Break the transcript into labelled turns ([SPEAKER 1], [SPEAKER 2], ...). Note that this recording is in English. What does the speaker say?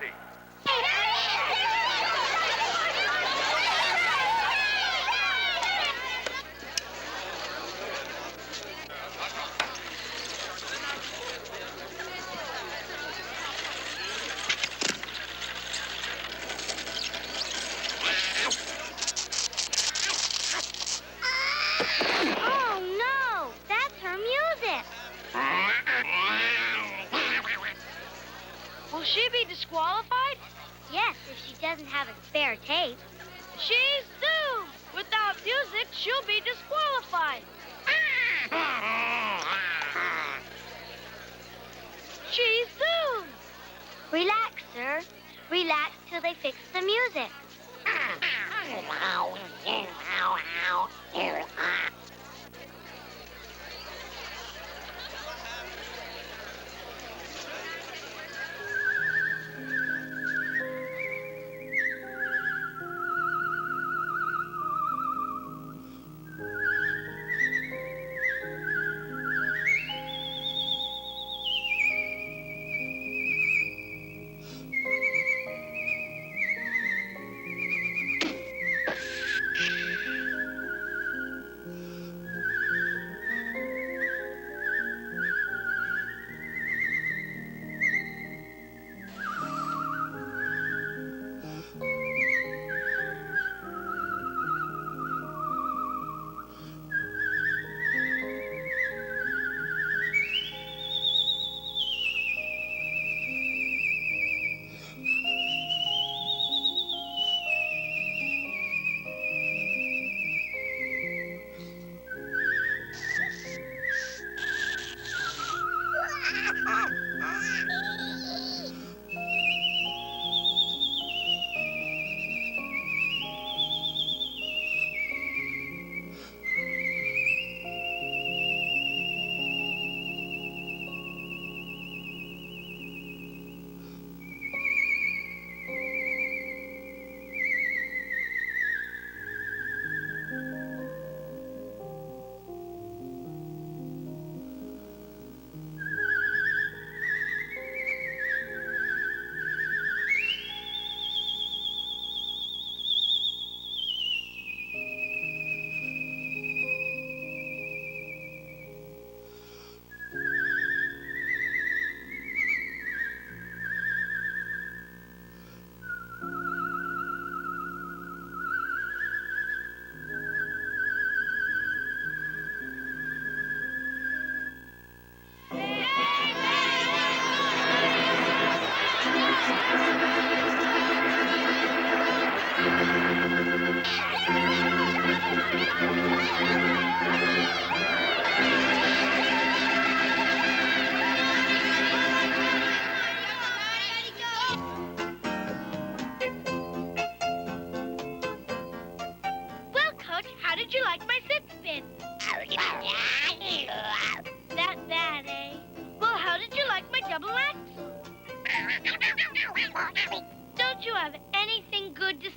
[SPEAKER 1] ready.
[SPEAKER 2] Oh, no! That's her music.
[SPEAKER 3] Will she be disqualified?
[SPEAKER 2] Yes, if she doesn't have a spare tape.
[SPEAKER 3] She's doomed! Without music, she'll be disqualified. She's doomed!
[SPEAKER 2] Relax, sir. Relax till they fix the music.
[SPEAKER 3] Well, Coach, how did you like my sit spin? That bad, eh? Well, how did you like my double axel? Don't you have anything good to